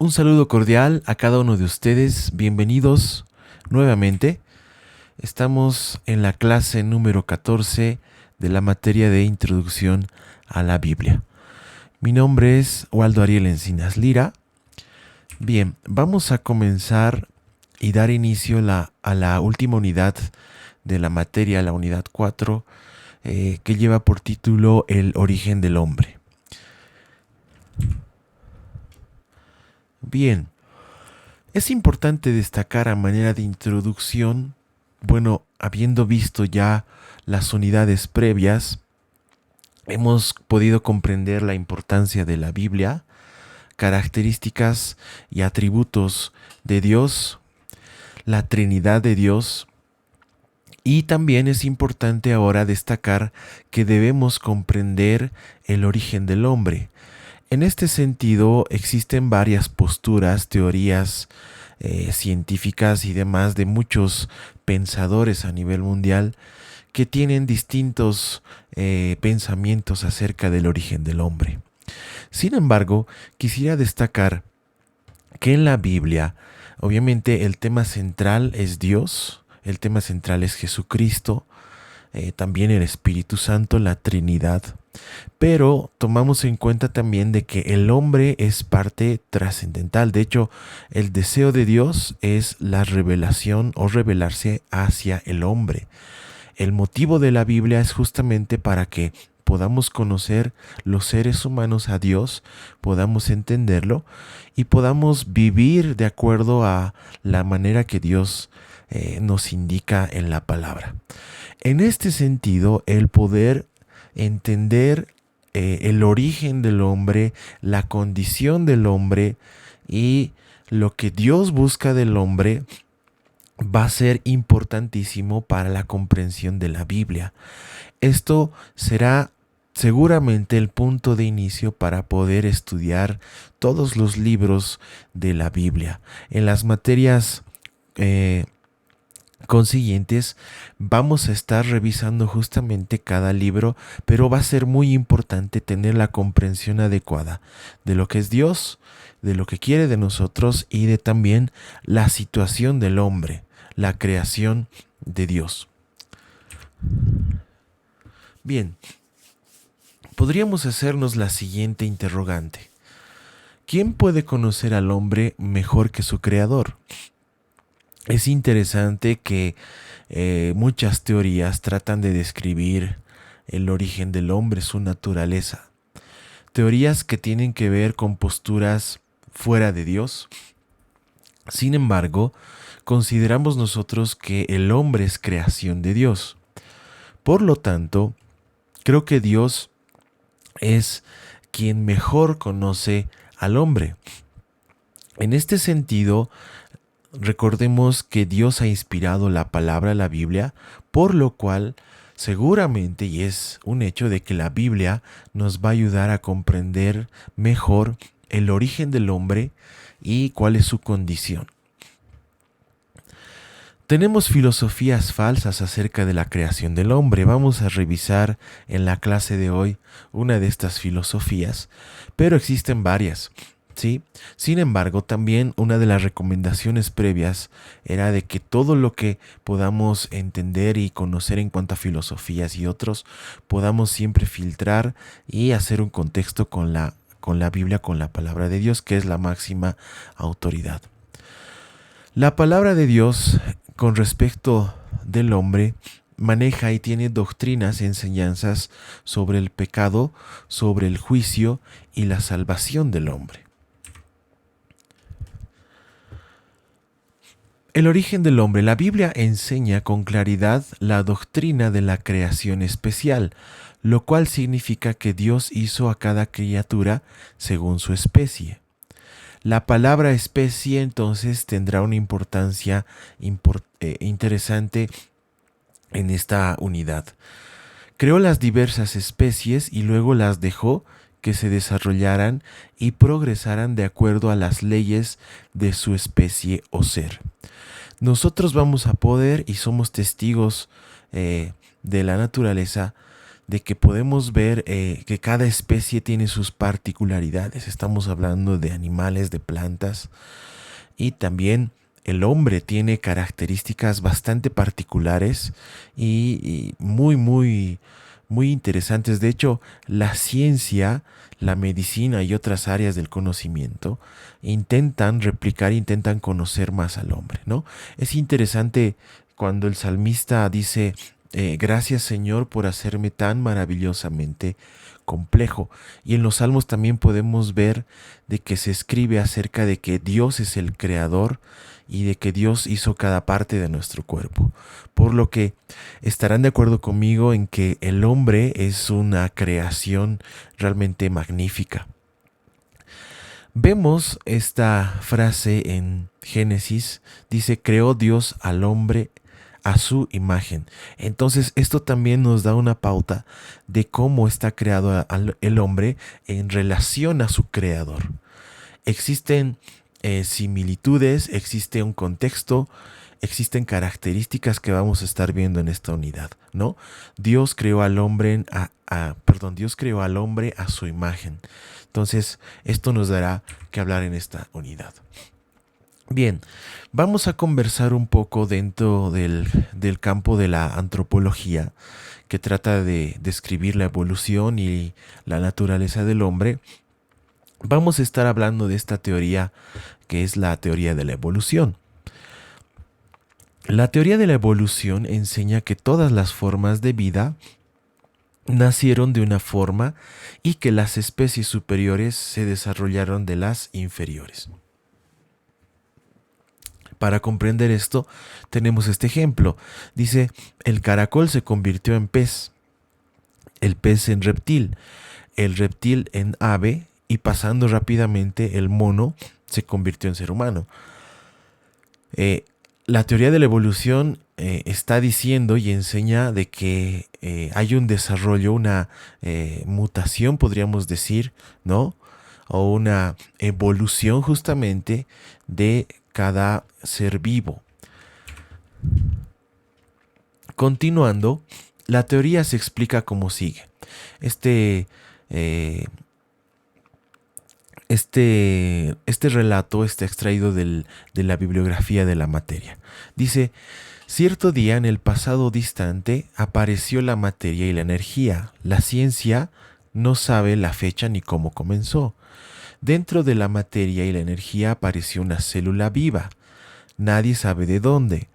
Un saludo cordial a cada uno de ustedes. Bienvenidos nuevamente. Estamos en la clase número 14 de la materia de Introducción a la Biblia. Mi nombre es Waldo Ariel Encinas Lira. Bien, vamos a comenzar y dar inicio a la última unidad de la materia, la unidad 4, que lleva por título El origen del hombre. Bien, es importante destacar a manera de introducción, bueno, habiendo visto ya las unidades previas, hemos podido comprender la importancia de la Biblia, características y atributos de Dios, la Trinidad de Dios, y también es importante ahora destacar que debemos comprender el origen del hombre. En este sentido, existen varias posturas, teorías científicas y demás de muchos pensadores a nivel mundial que tienen distintos pensamientos acerca del origen del hombre. Sin embargo, quisiera destacar que en la Biblia, obviamente el tema central es Dios, el tema central es Jesucristo, también el Espíritu Santo, la Trinidad. Pero tomamos en cuenta también de que el hombre es parte trascendental. De hecho, el deseo de Dios es la revelación o revelarse hacia el hombre. El motivo de la Biblia es justamente para que podamos conocer los seres humanos a Dios, podamos entenderlo y podamos vivir de acuerdo a la manera que Dios nos indica en la palabra. En este sentido, el poder entender el origen del hombre, la condición del hombre y lo que Dios busca del hombre va a ser importantísimo para la comprensión de la Biblia. Esto será seguramente el punto de inicio para poder estudiar todos los libros de la Biblia. En las materias consiguientes vamos a estar revisando justamente cada libro, pero va a ser muy importante tener la comprensión adecuada de lo que es Dios, de lo que quiere de nosotros y de también la situación del hombre, la creación de Dios. Bien, podríamos hacernos la siguiente interrogante. ¿Quién puede conocer al hombre mejor que su creador? Es interesante que muchas teorías tratan de describir el origen del hombre, su naturaleza. Teorías que tienen que ver con posturas fuera de Dios. Sin embargo, consideramos nosotros que el hombre es creación de Dios. Por lo tanto, creo que Dios es quien mejor conoce al hombre. En este sentido, recordemos que Dios ha inspirado la palabra, la Biblia, por lo cual seguramente, y es un hecho de que la Biblia nos va a ayudar a comprender mejor el origen del hombre y cuál es su condición. Tenemos filosofías falsas acerca de la creación del hombre. Vamos a revisar en la clase de hoy una de estas filosofías, pero existen varias. ¿Sí? Sin embargo, también una de las recomendaciones previas era de que todo lo que podamos entender y conocer en cuanto a filosofías y otros, podamos siempre filtrar y hacer un contexto con la Biblia, con la palabra de Dios, que es la máxima autoridad. La palabra de Dios, con respecto del hombre, maneja y tiene doctrinas y enseñanzas sobre el pecado, sobre el juicio y la salvación del hombre. El origen del hombre. La Biblia enseña con claridad la doctrina de la creación especial, lo cual significa que Dios hizo a cada criatura según su especie. La palabra especie entonces tendrá una importancia interesante en esta unidad. Creó las diversas especies y luego las dejó que se desarrollaran y progresaran de acuerdo a las leyes de su especie o ser. Nosotros vamos a poder y somos testigos de la naturaleza de que podemos ver que cada especie tiene sus particularidades. Estamos hablando de animales, de plantas, y también el hombre tiene características bastante particulares y muy interesantes. De hecho, la ciencia, la medicina y otras áreas del conocimiento intentan replicar, intentan conocer más al hombre, ¿no? Es interesante cuando el salmista dice, gracias Señor por hacerme tan maravillosamente complejo. Y en los salmos también podemos ver de que se escribe acerca de que Dios es el creador y de que Dios hizo cada parte de nuestro cuerpo. Por lo que estarán de acuerdo conmigo en que el hombre es una creación realmente magnífica. Vemos esta frase en Génesis, dice, creó Dios al hombre a su imagen. Entonces esto también nos da una pauta de cómo está creado el hombre en relación a su creador. Existen similitudes, existe un contexto, existen características que vamos a estar viendo en esta unidad, ¿no? Dios creó al hombre Dios creó al hombre a su imagen. Entonces, esto nos dará que hablar en esta unidad. Bien, vamos a conversar un poco dentro del campo de la antropología, que trata de describir la evolución y la naturaleza del hombre. Vamos a estar hablando de esta teoría que es la teoría de la evolución. La teoría de la evolución enseña que todas las formas de vida nacieron de una forma y que las especies superiores se desarrollaron de las inferiores. Para comprender esto, tenemos este ejemplo. Dice, el caracol se convirtió en pez, el pez en reptil, el reptil en ave y pasando rápidamente el mono se convirtió en ser humano. La teoría de la evolución está diciendo y enseña de que hay un desarrollo, una mutación, podríamos decir, ¿no? O una evolución justamente de cada ser vivo. Continuando, la teoría se explica como sigue. Este relato está extraído de la bibliografía de la materia. Dice, cierto día en el pasado distante apareció la materia y la energía. La ciencia no sabe la fecha ni cómo comenzó. Dentro de la materia y la energía apareció una célula viva. Nadie sabe de dónde.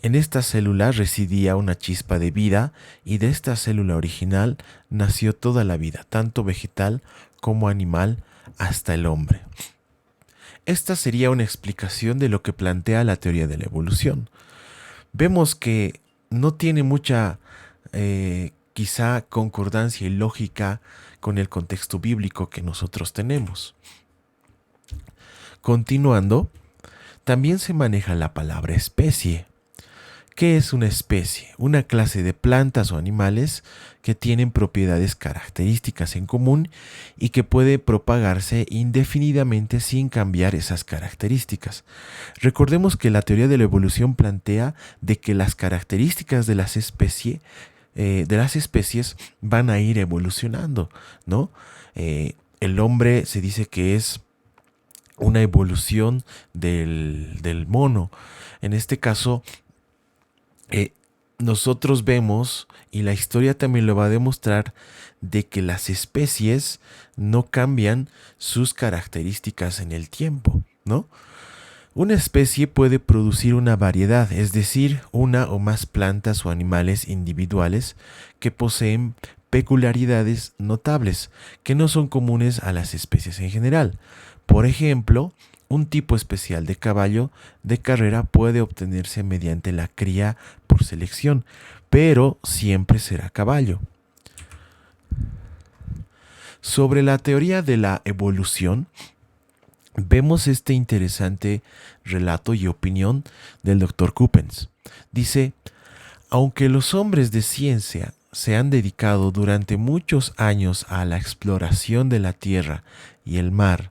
En esta célula residía una chispa de vida y de esta célula original nació toda la vida, tanto vegetal como animal, hasta el hombre. Esta sería una explicación de lo que plantea la teoría de la evolución. Vemos que no tiene mucha quizá concordancia y lógica con el contexto bíblico que nosotros tenemos. Continuando, también se maneja la palabra especie. ¿Qué es una especie? Una clase de plantas o animales que tienen propiedades características en común y que puede propagarse indefinidamente sin cambiar esas características. Recordemos que la teoría de la evolución plantea de que las características de las especies van a ir evolucionando, ¿no? El hombre se dice que es una evolución del mono. En este caso, nosotros vemos, y la historia también lo va a demostrar, de que las especies no cambian sus características en el tiempo, ¿no? Una especie puede producir una variedad, es decir, una o más plantas o animales individuales que poseen peculiaridades notables que no son comunes a las especies en general. Por ejemplo, un tipo especial de caballo de carrera puede obtenerse mediante la cría por selección, pero siempre será caballo. Sobre la teoría de la evolución, vemos este interesante relato y opinión del Dr. Coppens. Dice, aunque los hombres de ciencia se han dedicado durante muchos años a la exploración de la tierra y el mar,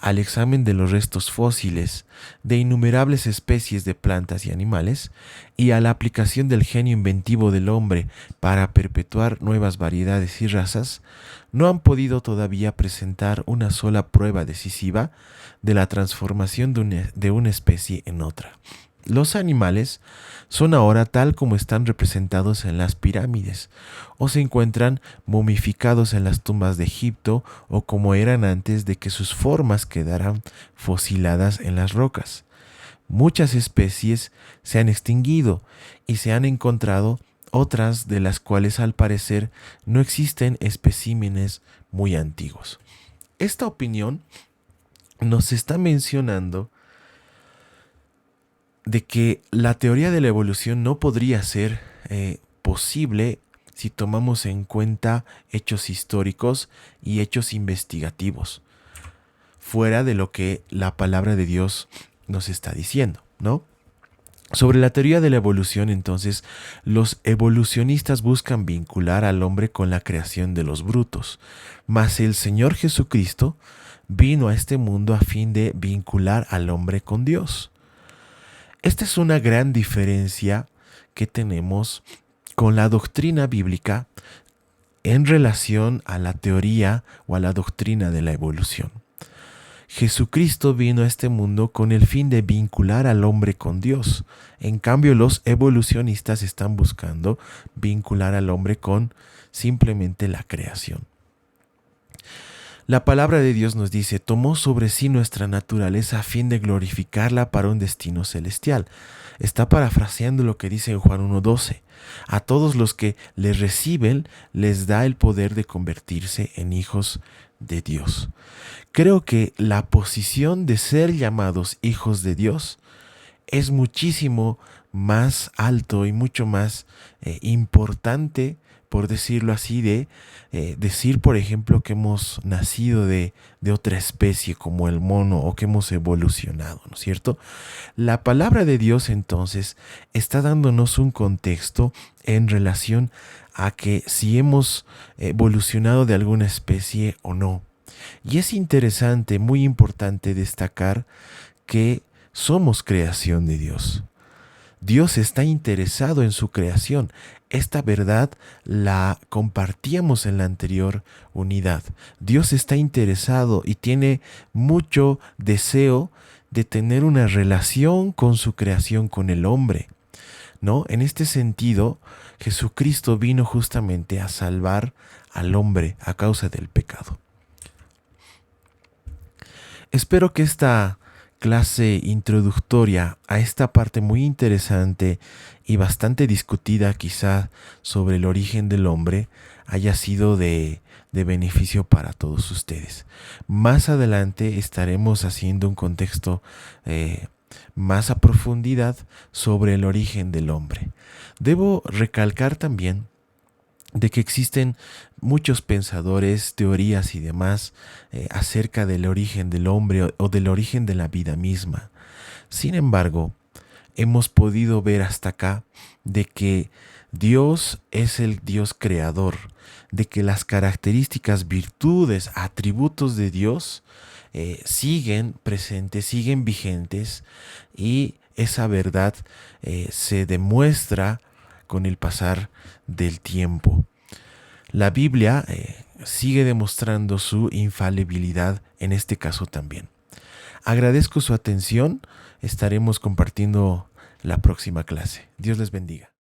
al examen de los restos fósiles de innumerables especies de plantas y animales y a la aplicación del genio inventivo del hombre para perpetuar nuevas variedades y razas, no han podido todavía presentar una sola prueba decisiva de la transformación de una especie en otra. Los animales son ahora tal como están representados en las pirámides, o se encuentran momificados en las tumbas de Egipto, o como eran antes de que sus formas quedaran fosiladas en las rocas. Muchas especies se han extinguido y se han encontrado otras de las cuales al parecer no existen especímenes muy antiguos. Esta opinión nos está mencionando de que la teoría de la evolución no podría ser posible si tomamos en cuenta hechos históricos y hechos investigativos, fuera de lo que la palabra de Dios nos está diciendo, ¿no? Sobre la teoría de la evolución, entonces, los evolucionistas buscan vincular al hombre con la creación de los brutos, mas el Señor Jesucristo vino a este mundo a fin de vincular al hombre con Dios. Esta es una gran diferencia que tenemos con la doctrina bíblica en relación a la teoría o a la doctrina de la evolución. Jesucristo vino a este mundo con el fin de vincular al hombre con Dios. En cambio, los evolucionistas están buscando vincular al hombre con simplemente la creación. La palabra de Dios nos dice, tomó sobre sí nuestra naturaleza a fin de glorificarla para un destino celestial. Está parafraseando lo que dice en Juan 1:12. A todos los que le reciben les da el poder de convertirse en hijos de Dios. Creo que la posición de ser llamados hijos de Dios es muchísimo más alto y mucho más importante, por decirlo así, de decir, por ejemplo, que hemos nacido de otra especie como el mono o que hemos evolucionado, ¿no es cierto? La palabra de Dios entonces está dándonos un contexto en relación a que si hemos evolucionado de alguna especie o no. Y es interesante, muy importante destacar que somos creación de Dios. Dios está interesado en su creación. Esta verdad la compartíamos en la anterior unidad. Dios está interesado y tiene mucho deseo de tener una relación con su creación, con el hombre, ¿no? En este sentido, Jesucristo vino justamente a salvar al hombre a causa del pecado. Espero que esta clase introductoria a esta parte muy interesante y bastante discutida quizá sobre el origen del hombre haya sido de beneficio para todos ustedes. Más adelante estaremos haciendo un contexto más a profundidad sobre el origen del hombre. Debo recalcar también de que existen muchos pensadores, teorías y demás acerca del origen del hombre o del origen de la vida misma. Sin embargo, hemos podido ver hasta acá de que Dios es el Dios creador, de que las características, virtudes, atributos de Dios siguen presentes, siguen vigentes, y esa verdad se demuestra con el pasar del tiempo. La Biblia sigue demostrando su infalibilidad en este caso también. Agradezco su atención. Estaremos compartiendo la próxima clase. Dios les bendiga.